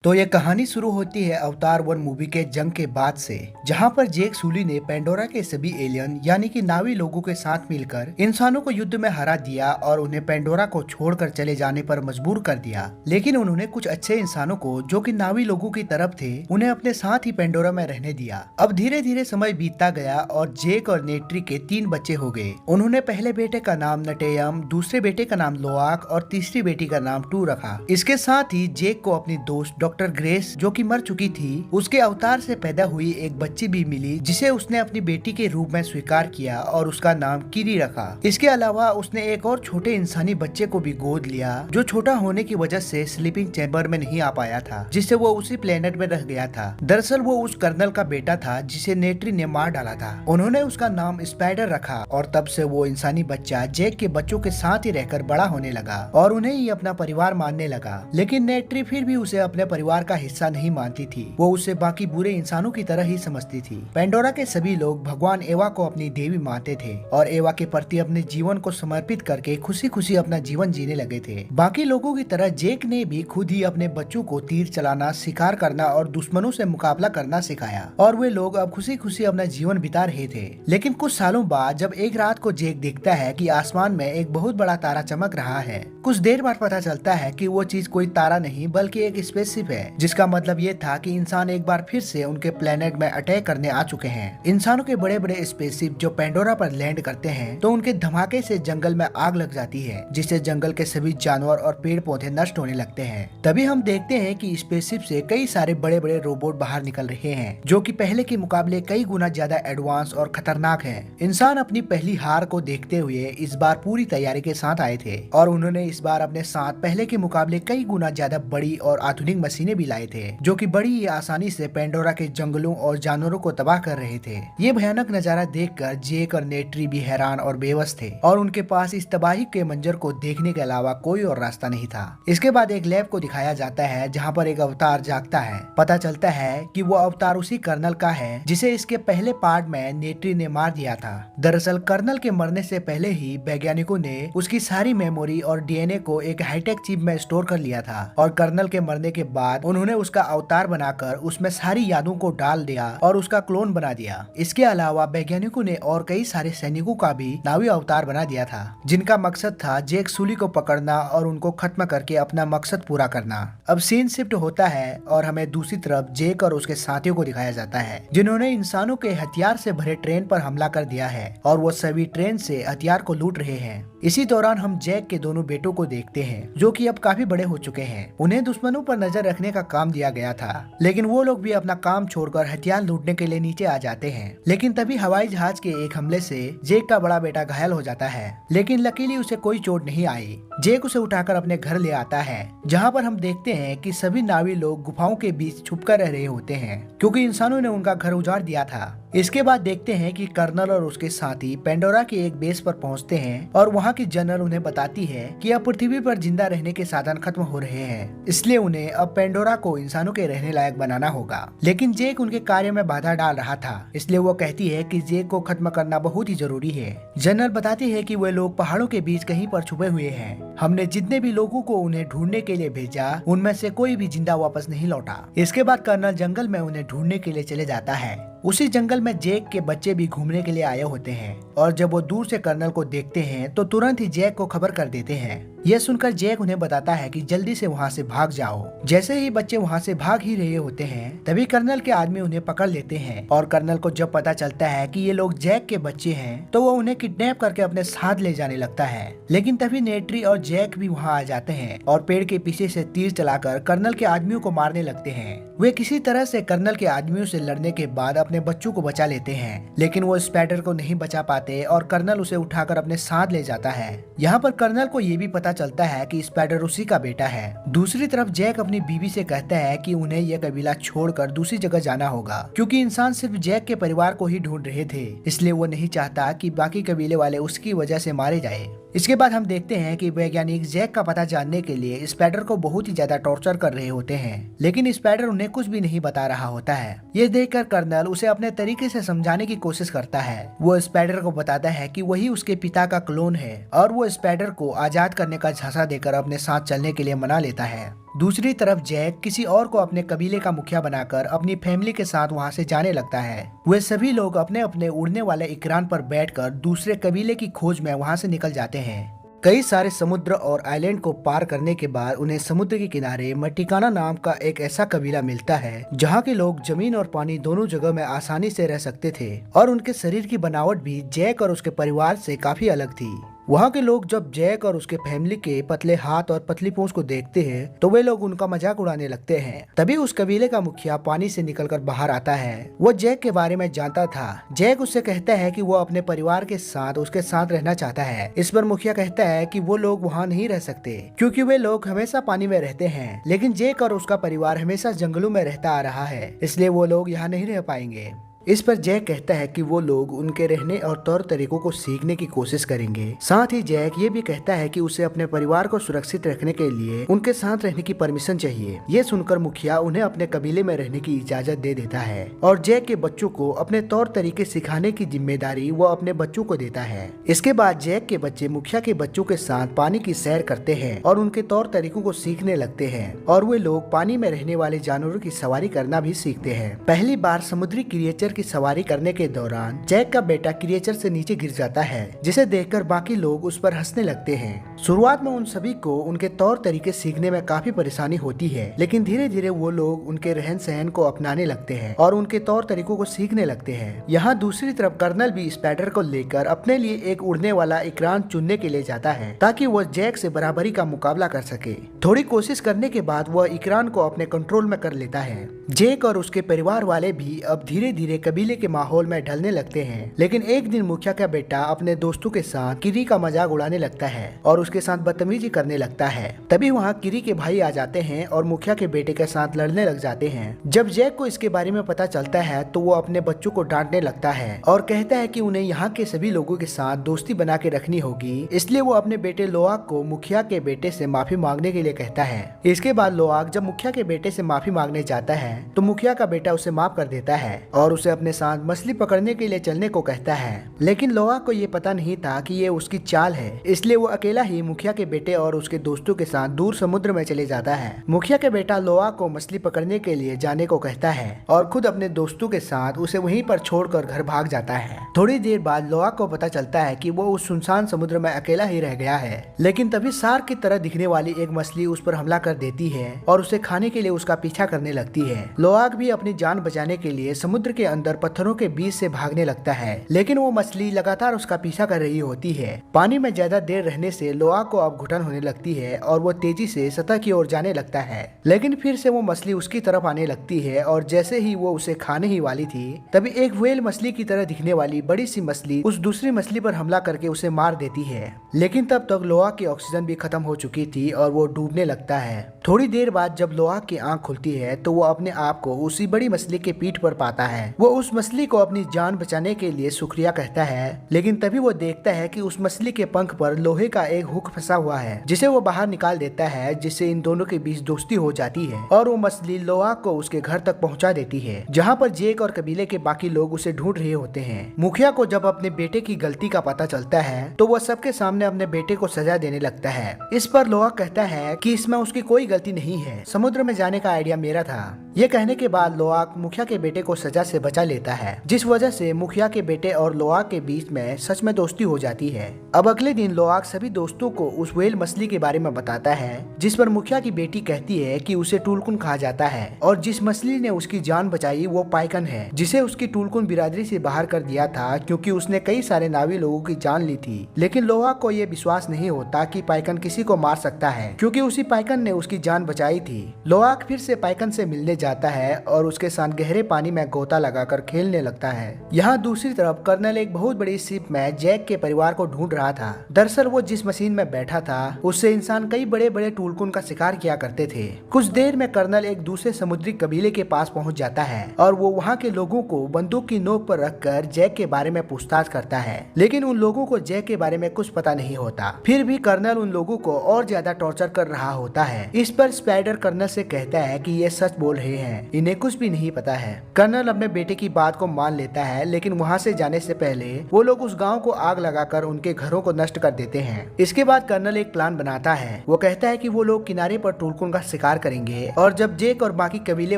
तो ये कहानी शुरू होती है अवतार वन मूवी के जंग के बाद से, जहां पर जेक सुली ने पेंडोरा के सभी एलियन यानी कि नावी लोगों के साथ मिलकर इंसानों को युद्ध में हरा दिया और उन्हें पेंडोरा को छोड़कर चले जाने पर मजबूर कर दिया। लेकिन उन्होंने कुछ अच्छे इंसानों को, जो कि नावी लोगों की तरफ थे, उन्हें अपने साथ ही पेंडोरा में रहने दिया। अब धीरे धीरे समय बीतता गया और जेक और नेट्री के 3 बच्चे हो गए। उन्होंने पहले बेटे का नाम नटेयम, दूसरे बेटे का नाम लोआक और तीसरी बेटी का नाम टू रखा। इसके साथ ही जेक को अपनी दोस्त डॉक्टर ग्रेस, जो कि मर चुकी थी, उसके अवतार से पैदा हुई एक बच्ची भी मिली, जिसे उसने अपनी बेटी के रूप में स्वीकार किया और उसका नाम किरी रखा। इसके अलावा उसने एक और छोटे इंसानी बच्चे को भी गोद लिया, जो छोटा होने की वजह से स्लीपिंग चैम्बर में नहीं आ पाया था, जिससे वो उसी प्लेनेट में रह गया था। दरअसल वो उस कर्नल का बेटा था जिसे नेट्री ने मार डाला था। उन्होंने उसका नाम स्पाइडर रखा और तब से वो इंसानी बच्चा जेक के बच्चों के साथ ही रहकर बड़ा होने लगा और उन्हें ही अपना परिवार मानने लगा। लेकिन नेट्री फिर भी उसे अपने परिवार का हिस्सा नहीं मानती थी। वो उसे बाकी बुरे इंसानों की तरह ही समझती थी। पेंडोरा के सभी लोग भगवान एवा को अपनी देवी मानते थे और एवा के प्रति अपने जीवन को समर्पित करके खुशी खुशी अपना जीवन जीने लगे थे। बाकी लोगों की तरह जेक ने भी खुद ही अपने बच्चों को तीर चलाना, शिकार करना और दुश्मनों से मुकाबला करना सिखाया और वे लोग अब खुशी खुशी अपना जीवन बिता रहे थे। लेकिन कुछ सालों बाद जब एक रात को जेक देखता है कि आसमान में एक बहुत बड़ा तारा चमक रहा है, कुछ देर बाद पता चलता है कि वो चीज कोई तारा नहीं बल्कि एक स्पेसशिप है, जिसका मतलब ये था कि इंसान एक बार फिर से उनके प्लेनेट में अटैक करने आ चुके हैं। इंसानों के बड़े बड़े स्पेसशिप जो पेंडोरा पर लैंड करते हैं तो उनके धमाके से जंगल में आग लग जाती है, जिससे जंगल के सभी जानवर और पेड़ पौधे नष्ट होने लगते हैं। तभी हम देखते हैं कि स्पेसशिप से कई सारे बड़े बड़े रोबोट बाहर निकल रहे हैं, जो कि पहले के मुकाबले कई गुना ज्यादा एडवांस और खतरनाक है। इंसान अपनी पहली हार को देखते हुए इस बार पूरी तैयारी के साथ आए थे और उन्होंने इस बार अपने साथ पहले के मुकाबले कई गुना ज्यादा बड़ी और आधुनिक मशीनें भी लाए थे, जो कि बड़ी ही आसानी से पेंडोरा के जंगलों और जानवरों को तबाह कर रहे थे। ये भयानक नजारा देखकर जेक और नेट्री भी हैरान और बेबस थे और उनके पास इस तबाही के मंजर को देखने के अलावा कोई और रास्ता नहीं था। इसके बाद एक लैब को दिखाया जाता है जहाँ पर एक अवतार जागता है। पता चलता है कि वो अवतार उसी कर्नल का है जिसे इसके पहले पार्ट में नेट्री ने मार दिया था। दरअसल कर्नल के मरने से पहले ही वैज्ञानिकों ने उसकी सारी मेमोरी और डीएनए को एक हाईटेक चिप में स्टोर कर लिया था और कर्नल के मरने के बाद उन्होंने उसका अवतार बनाकर उसमें सारी यादों को डाल दिया और उसका क्लोन बना दिया। इसके अलावा वैज्ञानिकों ने और कई सारे सैनिकों का भी नावी अवतार बना दिया था, जिनका मकसद था जेक सुली को पकड़ना और उनको खत्म करके अपना मकसद पूरा करना। अब सीन शिफ्ट होता है और हमें दूसरी तरफ जेक और उसके साथियों को दिखाया जाता है, जिन्होंने इंसानों के हथियार से भरे ट्रेन पर हमला कर दिया है और वो सभी ट्रेन से हथियार को लूट रहे हैं। इसी दौरान हम जेक के दोनों बेटों को देखते हैं, जो कि अब काफी बड़े हो चुके हैं। उन्हें दुश्मनों पर नजर रखने का काम दिया गया था, लेकिन वो लोग भी अपना काम छोड़कर हथियार लूटने के लिए नीचे आ जाते हैं। लेकिन तभी हवाई जहाज के एक हमले से जेक का बड़ा बेटा घायल हो जाता है, लेकिन लकीली उसे कोई चोट नहीं आई। जेक उसे उठाकर अपने घर ले आता है, जहाँ पर हम देखते हैं कि सभी नावी लोग गुफाओं के बीच छुपकर रह रहे होते हैं, क्योंकि इंसानों ने उनका घर उजाड़ दिया था। इसके बाद देखते हैं कि कर्नल और उसके साथी पेंडोरा के एक बेस पर पहुंचते हैं और वहां की जनरल उन्हें बताती है कि अब पृथ्वी पर जिंदा रहने के साधन खत्म हो रहे हैं, इसलिए उन्हें अब पेंडोरा को इंसानों के रहने लायक बनाना होगा। लेकिन जेक उनके कार्य में बाधा डाल रहा था, इसलिए वो कहती है कि जेक को खत्म करना बहुत ही जरूरी है। जनरल बताती है कि वे लोग पहाड़ों के बीच कहीं पर छुपे हुए हैं। हमने जितने भी लोगों को उन्हें ढूंढने के लिए भेजा, उनमें से कोई भी जिंदा वापस नहीं लौटा। इसके बाद कर्नल जंगल में उन्हें ढूंढने के लिए चले जाता है। उसी जंगल में जेक के बच्चे भी घूमने के लिए आए होते हैं और जब वो दूर से कर्नल को देखते हैं तो तुरंत ही जेक को खबर कर देते हैं। यह सुनकर जेक उन्हें बताता है कि जल्दी से वहाँ से भाग जाओ। जैसे ही बच्चे वहाँ से भाग ही रहे होते हैं, तभी कर्नल के आदमी उन्हें पकड़ लेते हैं और कर्नल को जब पता चलता है कि ये लोग जेक के बच्चे हैं, तो वो उन्हें किडनैप करके अपने साथ ले जाने लगता है। लेकिन तभी नेट्री और जेक भी वहाँ आ जाते हैं और पेड़ के पीछे से तीर चलाकर कर्नल के आदमियों को मारने लगते हैं। वे किसी तरह से कर्नल के आदमियों से लड़ने के बाद अपने बच्चों को बचा लेते हैं, लेकिन वो स्पाइडर को नहीं बचा पाते और कर्नल उसे उठाकर अपने साथ ले जाता है। यहाँ पर कर्नल को ये भी पता चलता है कि स्पाइडर उसी का बेटा है। दूसरी तरफ जेक अपनी बीवी से कहता है कि उन्हें यह कबीला छोड़कर दूसरी जगह जाना होगा, क्योंकि इंसान सिर्फ जेक के परिवार को ही ढूंढ रहे थे, इसलिए वो नहीं चाहता कि बाकी कबीले वाले उसकी वजह से मारे जाए। इसके बाद हम देखते हैं कि वैज्ञानिक जैक का पता जानने के लिए स्पाइडर को बहुत ही ज्यादा टॉर्चर कर रहे होते हैं, लेकिन स्पाइडर उन्हें कुछ भी नहीं बता रहा होता है। ये देखकर कर्नल उसे अपने तरीके से समझाने की कोशिश करता है। वो स्पाइडर को बताता है कि वही उसके पिता का क्लोन है और वो स्पाइडर को आजाद करने का झांसा देकर अपने साथ चलने के लिए मना लेता है। दूसरी तरफ जैक किसी और को अपने कबीले का मुखिया बनाकर अपनी फैमिली के साथ वहां से जाने लगता है। वे सभी लोग अपने अपने उड़ने वाले इकरान पर बैठकर दूसरे कबीले की खोज में वहां से निकल जाते हैं। कई सारे समुद्र और आइलैंड को पार करने के बाद उन्हें समुद्र के किनारे मटिकाना नाम का एक ऐसा कबीला मिलता है जहाँ के लोग जमीन और पानी दोनों जगह में आसानी से रह सकते थे और उनके शरीर की बनावट भी जैक और उसके परिवार से काफी अलग थी। वहाँ के लोग जब जैक और उसके फैमिली के पतले हाथ और पतली पूंछ को देखते हैं तो वे लोग उनका मजाक उड़ाने लगते हैं। तभी उस कबीले का मुखिया पानी से निकलकर बाहर आता है। वो जैक के बारे में जानता था। जैक उससे कहता है कि वो अपने परिवार के साथ उसके साथ रहना चाहता है। इस पर मुखिया कहता है कि वो लोग वहाँ नहीं रह सकते क्योंकि वे लोग हमेशा पानी में रहते हैं, लेकिन जैक और उसका परिवार हमेशा जंगलों में रहता आ रहा है, इसलिए वो लोग यहाँ नहीं रह पाएंगे। इस पर जैक कहता है कि वो लोग उनके रहने और तौर तरीकों को सीखने की कोशिश करेंगे। साथ ही जैक ये भी कहता है कि उसे अपने परिवार को सुरक्षित रखने के लिए उनके साथ रहने की परमिशन चाहिए। ये सुनकर मुखिया उन्हें अपने कबीले में रहने की इजाजत दे देता है और जैक के बच्चों को अपने तौर तरीके सिखाने की जिम्मेदारी वो अपने बच्चों को देता है। इसके बाद जैक के बच्चे मुखिया के बच्चों के साथ पानी की सैर करते हैं और उनके तौर तरीकों को सीखने लगते हैं और वे लोग पानी में रहने वाले जानवरों की सवारी करना भी सीखते हैं। पहली बार समुद्री क्रिएचर की सवारी करने के दौरान जैक का बेटा क्रिएचर से नीचे गिर जाता है, जिसे देखकर बाकी लोग उस पर हंसने लगते हैं। शुरुआत में उन सभी को उनके तौर तरीके सीखने में काफी परेशानी होती है, लेकिन धीरे धीरे वो लोग उनके रहन सहन को अपनाने लगते हैं और उनके तौर तरीकों को सीखने लगते हैं। यहाँ दूसरी तरफ कर्नल भी स्पाइडर को लेकर अपने लिए एक उड़ने वाला इकरान चुनने के लिए जाता है ताकि वो जैक से बराबरी का मुकाबला कर सके। थोड़ी कोशिश करने के बाद वह इकरान को अपने कंट्रोल में कर लेता है। जैक और उसके परिवार वाले भी अब धीरे धीरे कबीले के माहौल में ढलने लगते हैं, लेकिन एक दिन मुखिया का बेटा अपने दोस्तों के साथ किरी का मजाक उड़ाने लगता है और उसके साथ बदतमीजी करने लगता है। तभी वहाँ किरी के भाई आ जाते हैं और मुखिया के बेटे के साथ लड़ने लग जाते हैं। जब जैक को इसके बारे में पता चलता है तो वो अपने बच्चों को डांटने लगता है और कहता है कि उन्हें यहाँ के सभी लोगों के साथ दोस्ती बना के रखनी होगी, इसलिए वो अपने बेटे लोआक को मुखिया के बेटे से माफी मांगने के लिए कहता है। इसके बाद लोआक जब मुखिया के बेटे से माफी मांगने जाता है तो मुखिया का बेटा उसे माफ कर देता है और उसे अपने साथ मछली पकड़ने के लिए चलने को कहता है। लेकिन लोआक को ये पता नहीं था कि ये उसकी चाल है, इसलिए वो अकेला ही मुखिया के बेटे और उसके दोस्तों के साथ दूर समुद्र में चले जाता है। मुखिया के बेटा लोआक को मछली पकड़ने के लिए जाने को कहता है और खुद अपने दोस्तों के साथ उसे वहीं पर छोड़कर घर भाग जाता है। थोड़ी देर बाद लोआक को पता चलता है कि वो उस सुनसान समुद्र में अकेला ही रह गया है, लेकिन तभी शार्क की तरह दिखने वाली एक मछली उस पर हमला कर देती है और उसे खाने के लिए उसका पीछा करने लगती है। लोआक भी अपनी जान बचाने के लिए समुद्र के अंदर पत्थरों के बीच से भागने लगता है, लेकिन वो मछली लगातार उसका पीछा कर रही होती है। पानी में ज्यादा देर रहने से लोआक को अब घुटन होने लगती है और वो तेजी से सतह की ओर जाने लगता है, लेकिन फिर से वो मछली उसकी तरफ आने लगती है और जैसे ही वो उसे खाने ही वाली थी तभी एक व्हेल मछली की तरह दिखने वाली बड़ी सी मछली उस दूसरी मछली पर हमला करके उसे मार देती है। लेकिन तब तक लोआक की ऑक्सीजन भी खत्म हो चुकी थी और वो डूबने लगता है। थोड़ी देर बाद जब लोआक की आंख खुलती है तो वो अपने आप को उसी बड़ी मछली के पीठ पर पाता है। वो उस मछली को अपनी जान बचाने के लिए शुक्रिया कहता है, लेकिन तभी वो देखता है कि उस मछली के पंख पर लोहे का एक हुक फंसा हुआ है, जिसे वो बाहर निकाल देता है, जिससे इन दोनों के बीच दोस्ती हो जाती है और वो मछली लोआक को उसके घर तक पहुंचा देती है, जहां पर जैक और कबीले के बाकी लोग उसे ढूंढ रहे होते हैं। मुखिया को जब अपने बेटे की गलती का पता चलता है तो वो सबके सामने अपने बेटे को सजा देने लगता है। इस पर लोआक कहता है कि इसमें उसकी कोई गलती नहीं है, समुद्र में जाने का आइडिया मेरा था। ये कहने के बाद लोआक मुखिया के बेटे को सजा से बचा लेता है, जिस वजह से मुखिया के बेटे और लोआक के बीच में सच में दोस्ती हो जाती है। अब अगले दिन लोआक सभी दोस्तों को उस व्हेल मछली के बारे में बताता है, जिस पर मुखिया की बेटी कहती है कि उसे टुलकुन कहा जाता है और जिस मछली ने उसकी जान बचाई वो पाइकन है, जिसे उसकी टुलकुन बिरादरी से बाहर कर दिया था क्योंकि उसने कई सारे नावी लोगों की जान ली थी। लेकिन लोआक को ये विश्वास नहीं होता कि पाइकन किसी को मार सकता है, क्योंकि उसी पाइकन ने उसकी जान बचाई थी। लोआक फिर से पाइकन से मिलने जाता है और उसके साथ गहरे पानी में गोता लगाकर खेलने लगता है। यहाँ दूसरी तरफ कर्नल एक बहुत बड़ी शिप में जैक के परिवार को ढूंढ रहा था। दरअसल वो जिस मशीन में बैठा था उससे इंसान कई बड़े बड़े टुलकुन का शिकार किया करते थे। कुछ देर में कर्नल एक दूसरे समुद्री कबीले के पास पहुँच जाता है और वो वहाँ के लोगों को बंदूक की नोक पर रखकर जैक के बारे में पूछताछ करता है, लेकिन उन लोगों को जैक के बारे में कुछ पता नहीं होता। फिर भी कर्नल उन लोगों को और ज्यादा टॉर्चर कर रहा होता है। इस पर स्पाइडर कर्नल से कहता है कि ये सच बोल रहे हैं, इन्हें कुछ भी नहीं पता है। कर्नल अपने बेटे की बात को मान लेता है, लेकिन वहाँ से जाने से पहले वो लोग उस गांव को आग लगाकर उनके घरों को नष्ट कर देते हैं। इसके इसके बाद कर्नल एक प्लान बनाता है। वो कहता है कि वो लोग किनारे पर टुलकुन का शिकार करेंगे और जब जेक और बाकी कबीले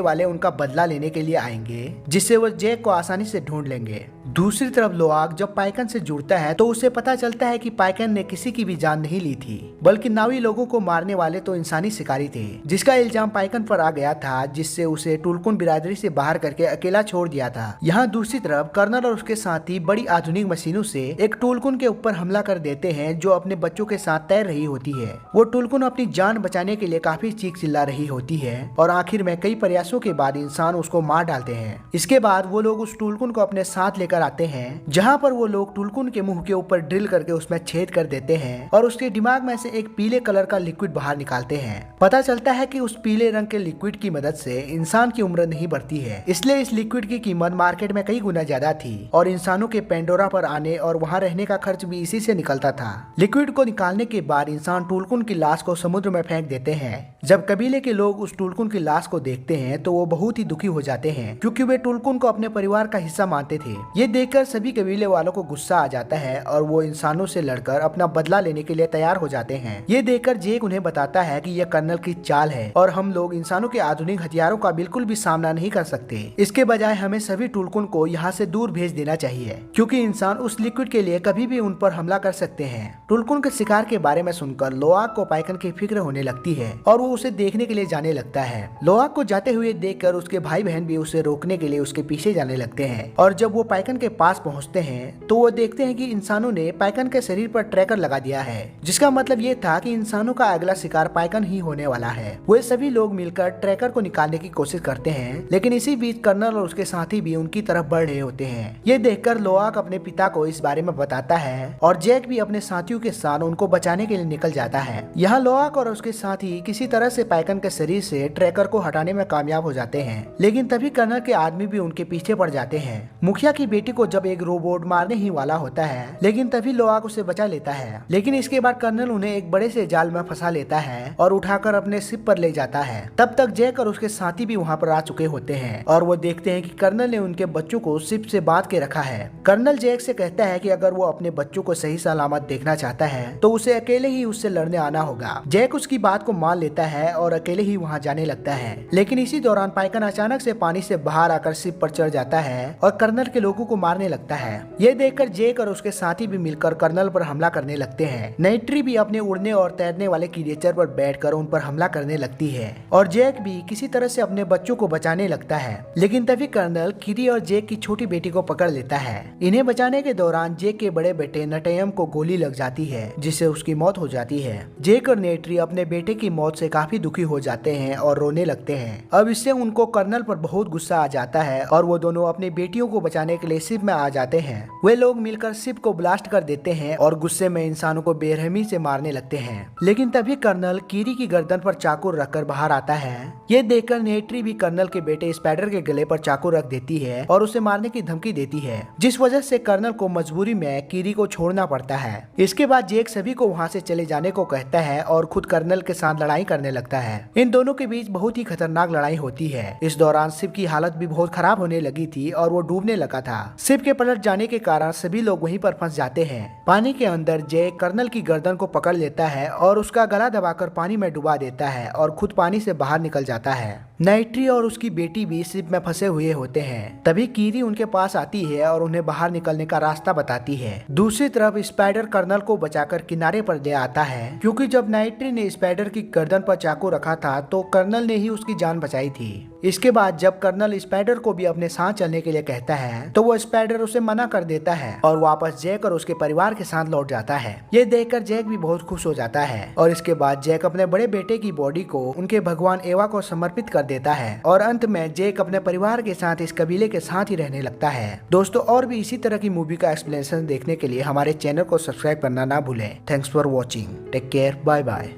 वाले उनका बदला लेने के लिए आएंगे, जिससे वो जेक को आसानी से ढूंढ लेंगे। दूसरी तरफ लोआक जब पाइकन से जुड़ता है तो उसे पता चलता है कि पाइकन ने किसी की भी जान नहीं ली थी, बल्कि नावी लोगों को मारने वाले तो इंसानी शिकारी थे, जिसका इल्जाम पाइकन पर आ गया था, जिससे उसे टुलकुन बिरादरी से बाहर करके अकेला छोड़ दिया था। यहाँ दूसरी तरफ कर्नल और उसके साथी बड़ी आधुनिक मशीनों से एक टुलकुन के ऊपर हमला कर देते हैं जो अपने बच्चों के साथ तैर रही होती है। वो टुलकुन अपनी जान बचाने के लिए काफी चीख चिल्ला रही होती है और आखिर में कई प्रयासों के बाद इंसान उसको मार डालते हैं। इसके बाद वो लोग उस टुलकुन को अपने साथ लेकर आते हैं, जहाँ पर वो लोग टुलकुन के मुंह के ऊपर ड्रिल करके उसमें छेद कर देते हैं और उसके दिमाग में से एक पीले कलर का लिक्विड बाहर निकालते हैं। पता चलता है कि उस पीले रंग के लिक्विड की मदद से इंसान की उम्र नहीं बढ़ती है, इसलिए इस लिक्विड की कीमत मार्केट में कई गुना ज्यादा थी और इंसानों के पेंडोरा पर आने और वहाँ रहने का खर्च भी इसी से निकलता था। लिक्विड को निकालने के बाद इंसान टुलकुन की लाश को समुद्र में फेंक देते हैं। जब कबीले के लोग उस टुलकुन की लाश को देखते हैं तो वो बहुत ही दुखी हो जाते हैं, क्योंकि वे टुलकुन को अपने परिवार का हिस्सा मानते थे। ये देखकर सभी कबीले वालों को गुस्सा आ जाता है और वो इंसानों से लड़कर अपना बदला लेने के लिए तैयार हो जाते हैं। ये देखकर जेक उन्हें बताता है कि यह कर्नल की चाल है और हम लोग इंसानों के आधुनिक हथियारों का बिल्कुल भी सामना नहीं कर सकते। इसके बजाय हमें सभी टुलकुन को यहाँ से दूर भेज देना चाहिए, क्योंकि इंसान उस लिक्विड के लिए कभी भी उन पर हमला कर सकते हैं। टुलकुन के शिकार के बारे में सुनकर लोआक को पाइकन की फिक्र होने लगती है और वो उसे देखने के लिए जाने लगता है। लोआक को जाते हुए देखकर उसके भाई बहन भी उसे रोकने के लिए उसके पीछे जाने लगते हैं और जब वो पाइकन के पास पहुँचते हैं तो वो देखते हैं कि इंसानों ने पाइकन के शरीर पर ट्रैकर लगा दिया है, जिसका मतलब ये था कि इंसानों का अगला शिकार पाइकन ही होने वाला है। वे सभी लोग मिलकर ट्रैकर को निकालने की कोशिश करते हैं, लेकिन इसी बीच कर्नल और उसके साथी भी उनकी तरफ बढ़ रहे होते हैं। ये देखकर लोआक अपने पिता को इस बारे में बताता है और जैक भी अपने साथियों के साथ उनको बचाने के लिए निकल जाता है। यहाँ लोआक और उसके साथी किसी तरह से पाइकन के शरीर से ट्रैकर को हटाने में कामयाब हो जाते हैं, लेकिन तभी कर्नल के आदमी भी उनके पीछे पड़ जाते हैं। मुखिया की बेटी को जब एक रोबोट मारने ही वाला होता है, लेकिन तभी लोआक उसे बचा लेता है। लेकिन इसके बाद कर्नल उन्हें एक बड़े से जाल में फंसा लेता है और उठाकर अपने शिप पर ले जाता है। तब तक जैक और उसके साथी भी वहाँ पर आ चुके होते हैं और वो देखते हैं कि कर्नल ने उनके बच्चों को शिप से बांध के रखा है। कर्नल जैक से कहता है कि अगर वो अपने बच्चों को सही सलामत देखना चाहता है तो उसे अकेले ही उससे लड़ने आना होगा। जैक उसकी बात को मान लेता है और अकेले ही वहाँ जाने लगता है, लेकिन इसी दौरान पाइकन अचानक से पानी से बाहर आकर शिप पर चढ़ जाता है और कर्नल के लोगों को मारने लगता है। ये देखकर जेक और उसके साथी भी मिलकर कर्नल पर हमला करने लगते हैं। नाइट्री भी अपने उड़ने और तैरने वाले क्रिएचर पर बैठकर उन पर हमला करने लगती है और जैक भी किसी तरह से अपने बच्चों को बचाने लगता है, लेकिन तभी कर्नल किरी और जैक की छोटी बेटी को पकड़ लेता है। इन्हें बचाने के दौरान जैक के बड़े बेटे नटयम को गोली लग जाती है, जिससे उसकी मौत हो जाती है। जैक और नेट्री अपने बेटे की मौत से काफी दुखी हो जाते हैं और रोने लगते हैं। अब इससे उनको कर्नल पर बहुत गुस्सा आ जाता है और वो दोनों अपनी बेटियों को बचाने के लिए शिप में आ जाते हैं। वे लोग मिलकर शिप को ब्लास्ट कर देते हैं और गुस्से में इंसानों को बेरहमी से मारने लगते हैं, लेकिन तभी कर्नल कीरी की गर्दन पर चाकू रखकर बाहर आता है। ये देखकर नेट्री भी कर्नल के बेटे स्पाइडर के गले पर चाकू रख देती है और उसे मारने की धमकी देती है, जिस वजह से कर्नल को मजबूरी में कीरी को छोड़ना पड़ता है। इसके बाद जेक सभी को वहाँ से चले जाने को कहता है और खुद कर्नल के साथ लड़ाई करने लगता है। इन दोनों के बीच बहुत ही खतरनाक लड़ाई होती है। इस दौरान शिप की हालत भी बहुत खराब होने लगी थी और वो डूबने लगा था। शिप के पलट जाने के कारण सभी लोग वहीं पर फंस जाते हैं। पानी के अंदर जैक कर्नल की गर्दन को पकड़ लेता है और उसका गला दबाकर पानी में डुबा देता है और खुद पानी से बाहर निकल जाता है। नाइट्री और उसकी बेटी भी शिप में फंसे हुए होते हैं। तभी कीरी उनके पास आती है और उन्हें बाहर निकलने का रास्ता बताती है। दूसरी तरफ स्पाइडर कर्नल को बचाकर किनारे पर ले आता है, क्योंकि जब नाइट्री ने स्पाइडर की गर्दन पर चाकू रखा था तो कर्नल ने ही उसकी जान बचाई थी। इसके बाद जब कर्नल स्पाइडर को भी अपने साथ चलने के लिए कहता है तो वो स्पाइडर उसे मना कर देता है और वापस जैक और उसके परिवार के साथ लौट जाता है। ये देखकर जैक भी बहुत खुश हो जाता है और इसके बाद जैक अपने बड़े बेटे की बॉडी को उनके भगवान एवा को समर्पित कर देता है और अंत में जैक अपने परिवार के साथ इस कबीले के साथ ही रहने लगता है। दोस्तों, और भी इसी तरह की मूवी का एक्सप्लेनेशन देखने के लिए हमारे चैनल को सब्सक्राइब करना ना भूलें। Thanks for watching. Take care. Bye bye.